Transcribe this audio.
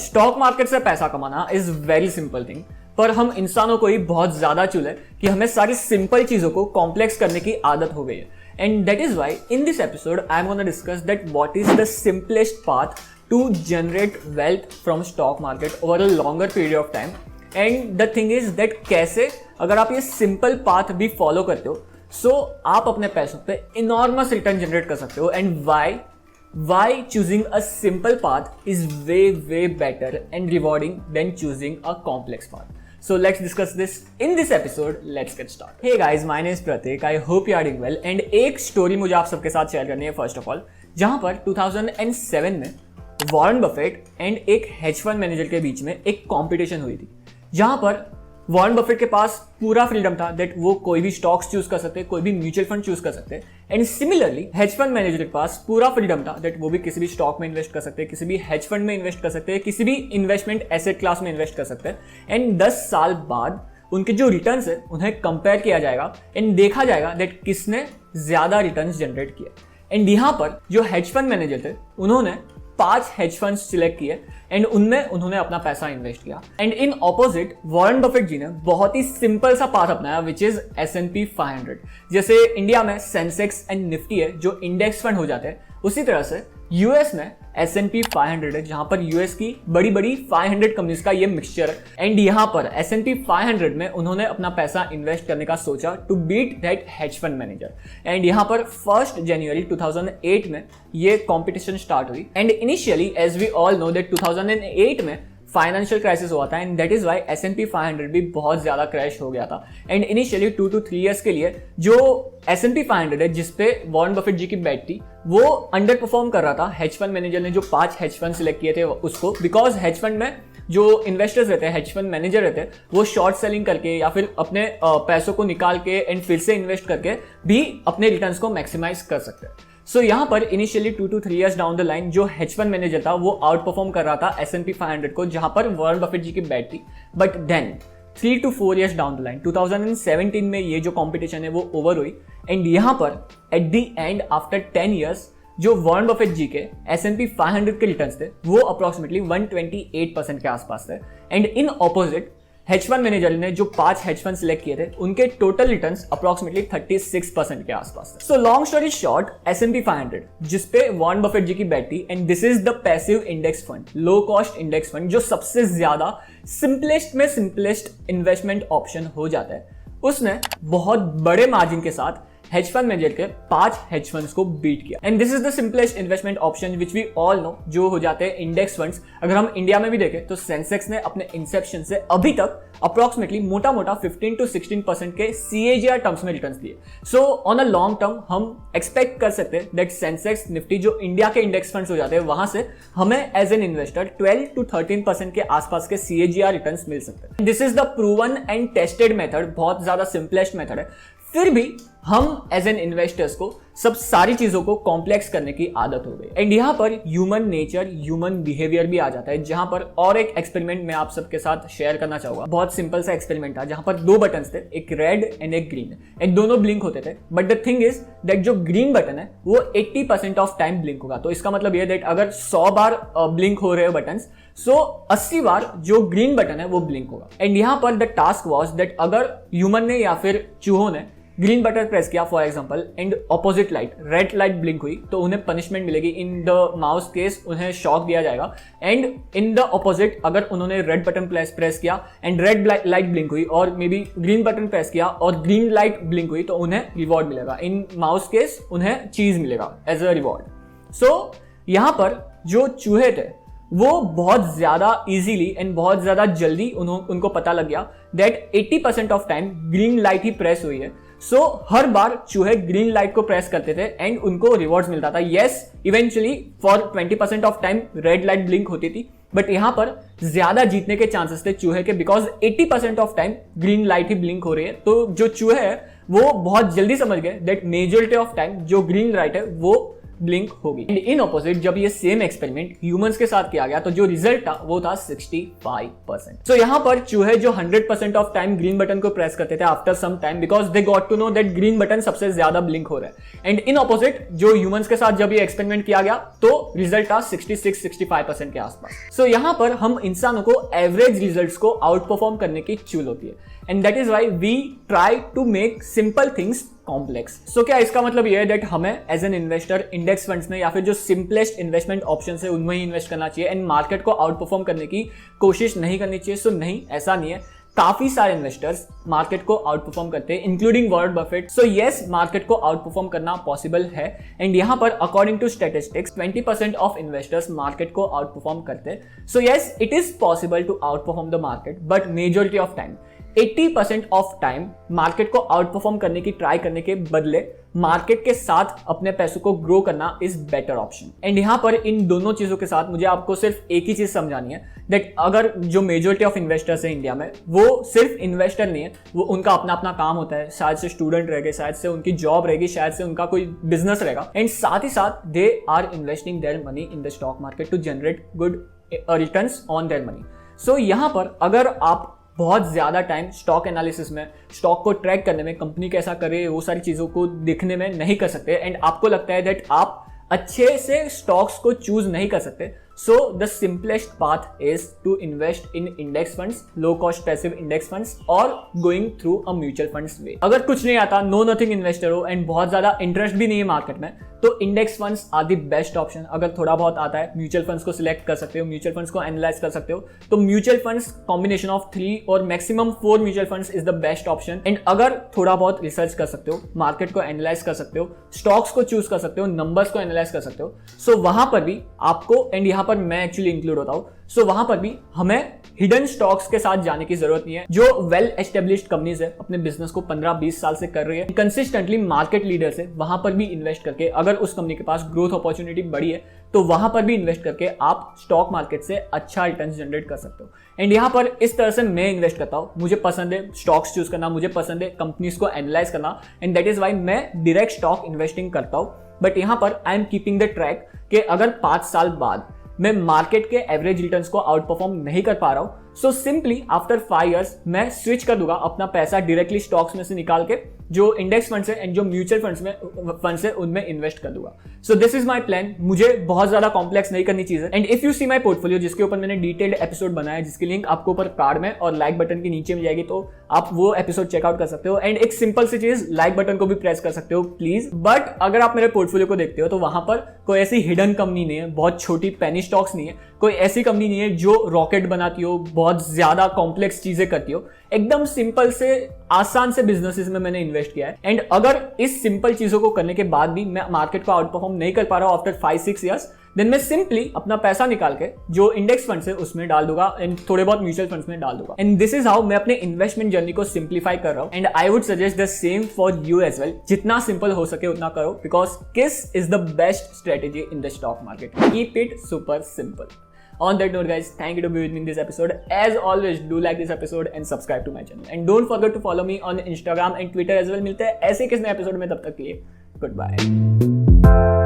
Stock market से पैसा कमाना इज वेरी सिंपल थिंग, पर हम इंसानों को ही बहुत ज्यादा चुले कि हमें सारी सिंपल चीजों को कॉम्प्लेक्स करने की आदत हो गई है. And that is why in this episode I am gonna discuss that what is the simplest path to generate wealth from stock market over a longer period of time. And the thing is that कैसे अगर आप ये simple path भी follow करते हो सो आप अपने पैसों पे इनॉर्मस रिटर्न जनरेट कर सकते हो. And why choosing a simple path is way better and rewarding than choosing a complex path. So let's discuss this in this episode. Let's get started. Hey guys, my name is Pratik. I hope you are doing well. And एक story मुझे आप सबके साथ share करनी है first of all, जहां पर 2007 में वॉरेन बफेट एंड एक हेज फंड मैनेजर के बीच में एक कॉम्पिटिशन हुई थी, जहां पर वॉरेन बफेट के पास पूरा फ्रीडम था दैट वो कोई भी स्टॉक्स चूज कर सकते, कोई भी म्यूचुअल फंड चूज कर सकते. And similarly hedge fund manager के पास पूरा फ्रीडम था दैट वो भी किसी भी स्टॉक में इन्वेस्ट कर सकते, किसी भी हेज फंड में इन्वेस्ट कर सकते, किसी भी इन्वेस्टमेंट एसेट क्लास में इन्वेस्ट कर सकते. एंड 10 साल बाद उनके जो रिटर्न्स है उन्हें कंपेयर किया जाएगा एंड देखा जाएगा दैट किसने ज्यादा रिटर्न्स जनरेट किए. एंड यहाँ पर जो हेज फंड मैनेजर थे उन्होंने 5 हेज फंड्स सिलेक्ट किए एंड उनमें उन्होंने अपना पैसा इन्वेस्ट किया. And in opposite Warren Buffett ji ने बहुत ही सिंपल सा पाथ अपनाया विच इज S&P 500. जैसे इंडिया में सेंसेक्स एंड निफ्टी है जो इंडेक्स फंड हो जाते हैं, उसी तरह से यूएस में S&P 500 है जहां पर यूएस की बड़ी बड़ी 500 कंपनीज का ये मिक्सचर है. एंड यहां पर S&P 500 में उन्होंने अपना पैसा इन्वेस्ट करने का सोचा to beat that hedge fund manager. And यहां पर 1 जनवरी 2008 में ये कॉम्पिटिशन स्टार्ट हुई. And initially as we all know that 2008 में फाइनेंशियल क्राइसिस हुआ था and that is Y S&P 500 भी बहुत ज्यादा क्रैश हो गया था. एंड इनिशियली 2 to 3 ईयर्स के लिए जो S&P 500 है जिसपे वॉरेन बफेट जी की बेट थी वो अंडर परफॉर्म कर रहा था. हेज फंड मैनेजर ने जो 5 हेज फंड सिलेक्ट किए थे उसको, बिकॉज हेज फंड में जो इन्वेस्टर्स रहते हैं, हेज फंड मैनेजर रहते हैं, वो शॉर्ट सेलिंग करके या फिर अपने पैसों को निकाल के एंड फिर से इन्वेस्ट करके भी अपने रिटर्न्स को मैक्सिमाइज कर सकते हैं. सो यहाँ पर initially 2 to 3 years down the line जो हेज फंड मैनेजर था वो आउट परफॉर्म कर रहा था S&P 500 को, जहां पर वॉरेन बफेट जी की बेट थी. But then 3 to 4 years down the line 2017 में ये जो कॉम्पिटिशन है वो ओवर हुई. एंड यहाँ पर at the end after 10 years जो वॉरेन बफेट जी के S&P 500 के रिटर्न्स थे वो अप्रोक्सीमेटली 128% के आसपास थे. And in opposite hedge fund manager ने जो 5 हेज फंड सिलेक्ट किए थे उनके टोटल रिटर्न्स अप्रोक्सीमेटली 36% के आसपास थे. So long story short, S&P 500 जिसपे वॉरेन बफेट जी की बेट थी and this is the passive index fund, low cost index fund जो सबसे ज्यादा सिंपलेस्ट में सिंपलेस्ट इन्वेस्टमेंट ऑप्शन हो जाता है, उसने बहुत बड़े मार्जिन के साथ हेज फंड मैनेजर के 5 हेज फंड्स को बीट किया. And this is the simplest investment option which we all know, जो हो जाते हैं इंडेक्स फंड्स. अगर हम इंडिया में भी देखें तो सेंसेक्स ने अपने इंसेप्शन से अभी तक अप्रोक्सीमेटली मोटा 15 to 16% के CAGR टर्म्स में रिटर्न्स दिए. So on a long term हम एक्सपेक्ट कर सकते हैं दैट सेंसेक्स निफ्टी जो इंडिया के इंडेक्स फंड्स हो जाते हैं वहां से हमें एज एन इन्वेस्टर 12 to 13% के आसपास के CAGR रिटर्न्स मिल सकते हैं. This is the proven and tested method, बहुत ज्यादा सिंपलेस्ट मेथड है. फिर भी हम एज एन इन्वेस्टर्स को सब सारी चीजों को कॉम्प्लेक्स करने की आदत हो गई. एंड यहाँ पर ह्यूमन नेचर, ह्यूमन बिहेवियर भी आ जाता है, जहां पर और एक एक्सपेरिमेंट मैं आप सबके साथ शेयर करना चाहूंगा. बहुत सिंपल सा एक्सपेरिमेंट था जहां पर 2 बटन्स थे, एक रेड एंड एक ग्रीन, एंड दोनों ब्लिंक होते थे. But the thing is that जो ग्रीन बटन है वो 80% ऑफ टाइम ब्लिंक होगा. तो इसका मतलब ये दैट अगर 100 बार ब्लिंक हो रहे हो बटन्स, सो 80 बार जो ग्रीन बटन है वो ब्लिंक होगा. एंड यहाँ पर द टास्क वॉज दैट अगर ह्यूमन ने या फिर चूहों ने ग्रीन बटन प्रेस किया for example and opposite light red light blink हुई तो उन्हें पनिशमेंट मिलेगी. इन द माउस केस उन्हें शॉक दिया जाएगा. एंड इन द ऑपोजिट अगर उन्होंने रेड बटन प्रेस किया एंड रेड लाइट ब्लिंक हुई और may be green button press किया और ग्रीन लाइट ब्लिंक हुई तो उन्हें रिवॉर्ड मिलेगा. इन माउस केस उन्हें चीज मिलेगा एज अ रिवॉर्ड. सो यहाँ पर जो चूहे थे वो बहुत ज्यादा इजीली एंड बहुत ज्यादा जल्दी उनको पता लग गया that 80% of time green light he press हुई है. सो हर बार चूहे ग्रीन लाइट को प्रेस करते थे एंड उनको रिवॉर्ड्स मिलता था. Yes, eventually for 20% of time red light blink होती थी, बट यहां पर ज्यादा जीतने के चांसेस थे चूहे के, because 80% of time green light he blink हो रही है. तो जो चूहे है वो बहुत जल्दी समझ गए दैट मेजॉरिटी ऑफ टाइम जो ग्रीन लाइट है वो ब्लिंक होगी। एंड इन ऑपोजिट जब ये सेम एक्सपेरिमेंट ह्यूमंस के साथ किया गया तो जो रिजल्ट था वो था 65%। सो यहाँ पर चूहे जो 100% ऑफ टाइम ग्रीन बटन को प्रेस करते थे after some time because they got to know that green button सबसे ज्यादा ब्लिंक हो रहा है। एंड इन ऑपोजिट जो ह्यूमंस के साथ जब ये एक्सपेरिमेंट किया गया तो रिजल्ट था 66-65% के आसपास। सो यहाँ पर हम इंसानों को एवरेज रिजल्ट्स को आउट परफॉर्म करने की चूल होती है and that is why we try to make simple things complex. So क्या इसका मतलब यह है दैट हमें as an investor index funds में या फिर जो सिंपलेस्ट इन्वेस्टमेंट ऑप्शन है उनमें ही इन्वेस्ट करना चाहिए एंड मार्केट को आउट परफॉर्म करने की कोशिश नहीं करनी चाहिए? सो नहीं, ऐसा नहीं है। काफी सारे इन्वेस्टर्स मार्केट को आउट परफॉर्म करते हैं including Warren Buffett. So yes, market को आउट परफॉर्म करना पॉसिबल है एंड यहाँ पर according to statistics 20% of investors market को आउट परफॉर्म करते हैं। So yes, it is possible to outperform the market but majority of time 80% of time market को outperform करने की ट्राई करने के बदले मार्केट के साथ अपने पैसों को ग्रो करना इज बेटर ऑप्शन। एंड यहाँ पर इन दोनों चीजों के साथ मुझे आपको सिर्फ एक ही चीज समझानी है दैट अगर जो मेजोरिटी ऑफ इन्वेस्टर्स है इंडिया में वो सिर्फ इन्वेस्टर नहीं है, वो उनका अपना अपना काम होता है। शायद से स्टूडेंट रहेंगे, शायद से उनकी जॉब रहेगी, शायद से उनका कोई बिजनेस रहेगा एंड साथ ही साथ they are investing their money in the stock market to generate good returns on their money. So यहाँ पर अगर आप बहुत ज्यादा टाइम स्टॉक एनालिसिस में, स्टॉक को ट्रैक करने में, कंपनी कैसा करे, वो सारी चीजों को देखने में नहीं कर सकते एंड आपको लगता है दैट आप अच्छे से स्टॉक्स को चूज नहीं कर सकते, so the simplest path is to invest in index funds, low cost passive index funds और going through a mutual funds way. अगर कुछ नहीं आता, नो नथिंग इन्वेस्टर हो एंड बहुत ज्यादा इंटरेस्ट भी नहीं है मार्केट में, तो index funds are the best option. अगर थोड़ा बहुत आता है, म्यूचुअल फंड्स को सिलेक्ट कर सकते हो, म्यूचुअल फंड्स को एनालाइज कर सकते हो, तो म्यूचुअल फंड्स कॉम्बिनेशन ऑफ 3 और maximum 4 mutual funds is the best option. And अगर थोड़ा बहुत रिसर्च कर सकते हो, मार्केट को एनालाइज कर सकते हो, स्टॉक्स को चूज कर सकते हो, नंबर्स को एनालाइज कर सकते हो, सो वहां पर भी आपको, एंड यहां पर मैं एक्चुअली इंक्लूड होता हूं, सो वहां पर भी हमें हिडन स्टॉक्स के साथ जाने की जरूरत नहीं है। जो वेल एस्टेब्लिश्ड कंपनीज है, अपने बिजनेस को 15-20 साल से कर रही है, कंसिस्टेंटली मार्केट लीडर्स है, वहां पर भी इन्वेस्ट करके, अगर उस कंपनी के पास ग्रोथ अपॉर्चुनिटी बड़ी है तो वहां पर भी इन्वेस्ट करके आप स्टॉक मार्केट से अच्छा रिटर्न जनरेट कर सकते हो। एंड यहाँ पर इस तरह से मैं इन्वेस्ट करता हूँ। मुझे पसंद है स्टॉक्स चूज करना, मुझे पसंद है कंपनीज को एनालाइज करना एंड दैट इज वाई मैं डायरेक्ट स्टॉक इन्वेस्टिंग करता हूँ। बट यहाँ पर I am keeping the track कि अगर 5 साल बाद मैं मार्केट के एवरेज रिटर्न्स को आउट परफॉर्म नहीं कर पा रहा हूं, सो सिंपली आफ्टर 5 इयर्स मैं स्विच कर दूंगा अपना पैसा डायरेक्टली स्टॉक्स में से निकाल के जो इंडेक्स फंड्स है एंड जो म्यूचुअल फंड्स है उनमें इन्वेस्ट कर दूंगा। So this is my plan. मुझे बहुत ज्यादा कॉम्प्लेक्स नहीं करनी चीज है। And if you see my portfolio, जिसके ऊपर मैंने डिटेल्ड एपिसोड बनाया है, जिसकी लिंक आपको ऊपर कार्ड में और लाइक बटन के नीचे मिल जाएगी, तो आप वो एपिसोड चेकआउट कर सकते हो। एंड एक सिंपल सी चीज, लाइक बटन को भी प्रेस कर सकते हो प्लीज। बट अगर आप मेरे पोर्टफोलियो को देखते हो तो वहां पर कोई ऐसी हिडन कंपनी नहीं है, बहुत छोटी पेनी स्टॉक्स नहीं है, कोई ऐसी कंपनी नहीं है जो रॉकेट बनाती हो, बहुत ज्यादा कॉम्प्लेक्स चीजें करती हो। एकदम सिंपल से आसान से बिजनेसेस में मैंने इन्वेस्ट किया है। एंड अगर इस सिंपल चीजों को करने के बाद भी मैं मार्केट को आउट परफॉर्म नहीं कर पा रहा हूं आफ्टर 5-6 इयर्स, देन मैं सिंपली अपना पैसा निकाल के जो इंडेक्स फंड्स है उसमें डाल दूंगा एंड थोड़े बहुत म्यूचुअल फंड्स में डाल दूंगा। एंड दिस इज हाउ मैं अपने इन्वेस्टमेंट जर्नी को सिंप्लीफाई कर रहा हूं। And I would suggest the same for you as well. जितना सिंपल हो सके उतना करो, because KISS is the best strategy in the stock market. Keep it super simple. On that note, guys, thank you to be with me in this episode. As always, do like this episode and subscribe to my channel. And don't forget to follow me on Instagram and Twitter as well. मिलते हैं ऐसे किस नए episode में, तब तक के लिए goodbye.